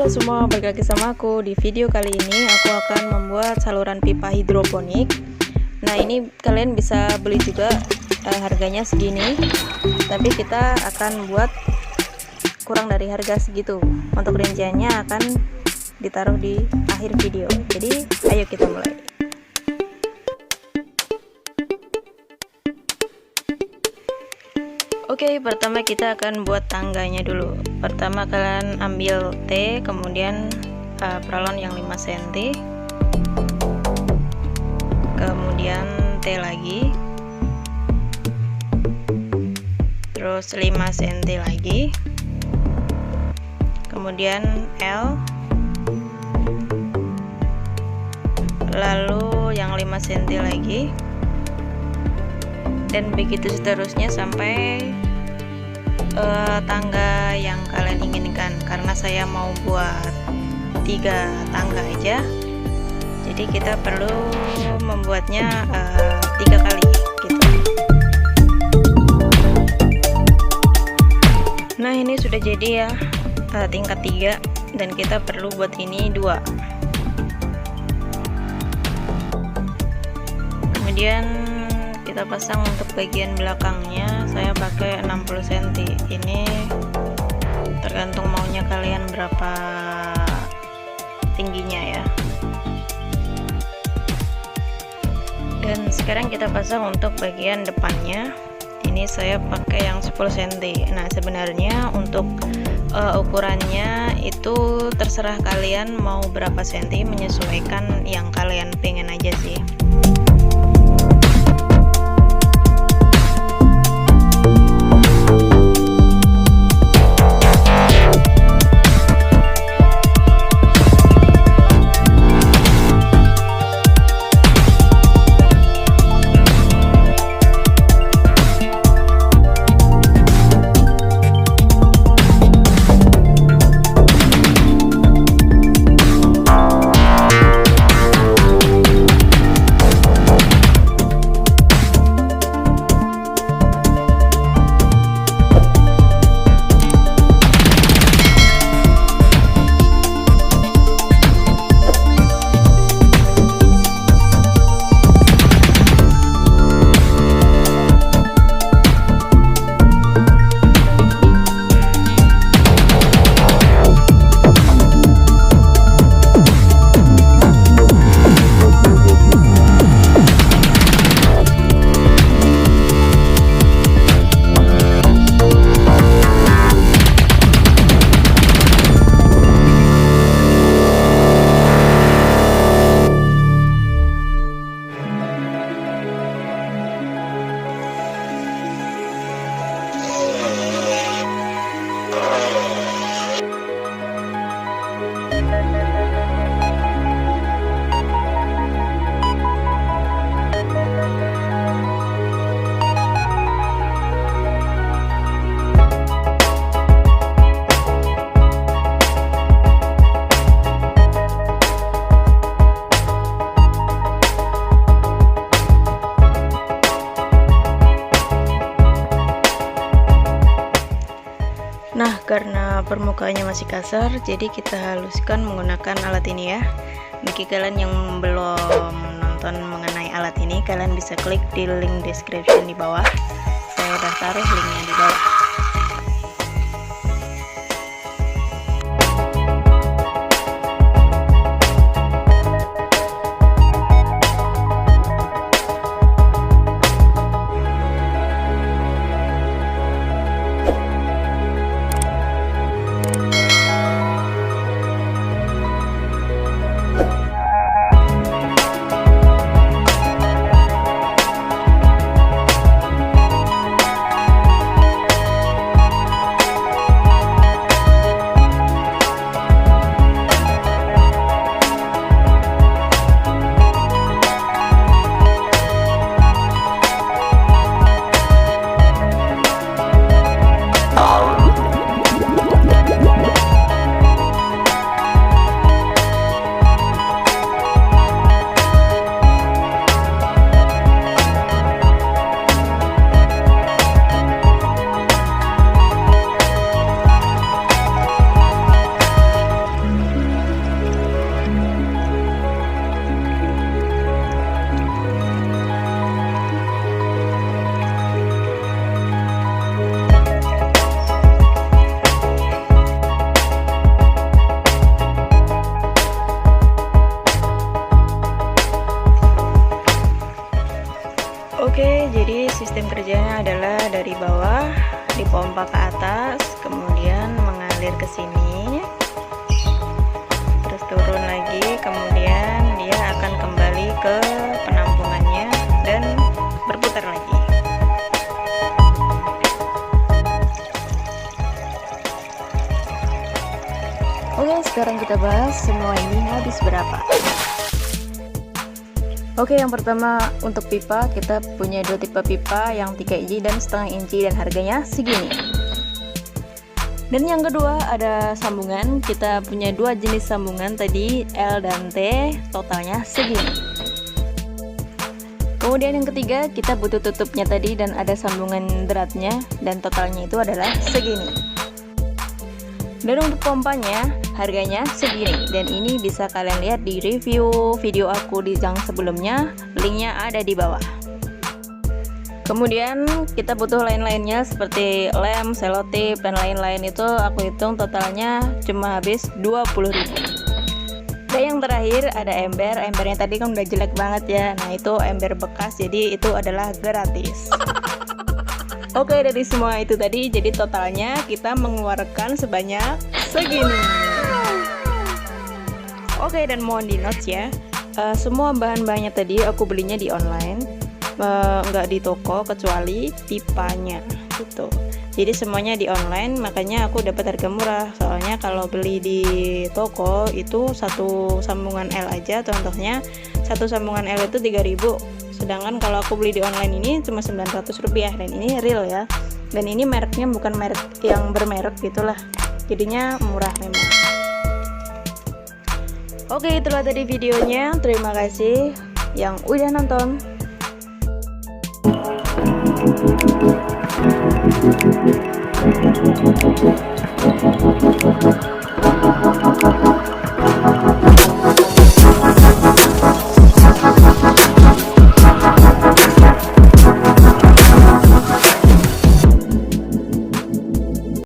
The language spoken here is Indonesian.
Halo semua, balik lagi sama aku. Di video kali ini aku akan membuat saluran pipa hidroponik. Nah, ini kalian bisa beli juga, harganya segini. Tapi kita akan buat kurang dari harga segitu. Untuk rinciannya akan ditaruh di akhir video. Jadi, ayo kita mulai. Oke, pertama kita akan buat tangganya dulu. Pertama kalian ambil T, kemudian pralon yang 5 cm, kemudian T lagi, terus 5 cm lagi, kemudian L, lalu yang 5 cm lagi, dan begitu seterusnya sampai tangga yang kalian inginkan. Karena saya mau buat 3 tangga aja, jadi kita perlu membuatnya 3 kali gitu. Nah, ini sudah jadi ya, tingkat 3, dan kita perlu buat ini 2. Kemudian kita pasang untuk bagian belakangnya, saya pakai 60 cm. Ini tergantung maunya kalian berapa tingginya ya. Dan sekarang kita pasang untuk bagian depannya. Ini saya pakai yang 10 cm. Nah, sebenarnya untuk ukurannya itu terserah kalian mau berapa cm, menyesuaikan yang kalian pengen aja sih. Nah, karena permukaannya masih kasar, jadi kita haluskan menggunakan alat ini ya. Bagi kalian yang belum nonton mengenai alat ini, kalian bisa klik di link description di bawah. Saya udah taruh linknya di bawah. dipompa ke atas, kemudian mengalir ke sini, terus turun lagi, kemudian dia akan kembali ke penampungannya dan berputar lagi. Oke, sekarang kita bahas semua ini habis berapa. Oke, yang pertama untuk pipa, kita punya dua tipe pipa, yang 3 inci dan setengah inci, dan harganya segini. Dan yang kedua ada sambungan, kita punya dua jenis sambungan tadi, L dan T, totalnya segini. Kemudian yang ketiga, kita butuh tutupnya tadi dan ada sambungan beratnya, dan totalnya itu adalah segini. Dan untuk pompanya harganya segini, dan ini bisa kalian lihat di review video aku di yang sebelumnya, linknya ada di bawah. Kemudian kita butuh lain-lainnya seperti lem, selotip, dan lain-lain, itu aku hitung totalnya cuma habis 20.000. Dan yang terakhir ada ember. Embernya tadi kan udah jelek banget ya, nah itu ember bekas, jadi itu adalah gratis. Oke, dari semua itu tadi, jadi totalnya kita mengeluarkan sebanyak segini. Oke, dan mohon di notes ya, semua bahan-bahannya tadi aku belinya di online, nggak di toko kecuali pipanya gitu. Jadi semuanya di online, makanya aku dapat harga murah. Soalnya kalau beli di toko itu satu sambungan L aja, contohnya satu sambungan L itu 3.000. Sedangkan kalau aku beli di online ini cuma 900 rupiah, dan ini real ya, dan ini mereknya bukan merek yang bermerek gitulah, jadinya murah memang. Oke, itulah tadi videonya, terima kasih yang udah nonton.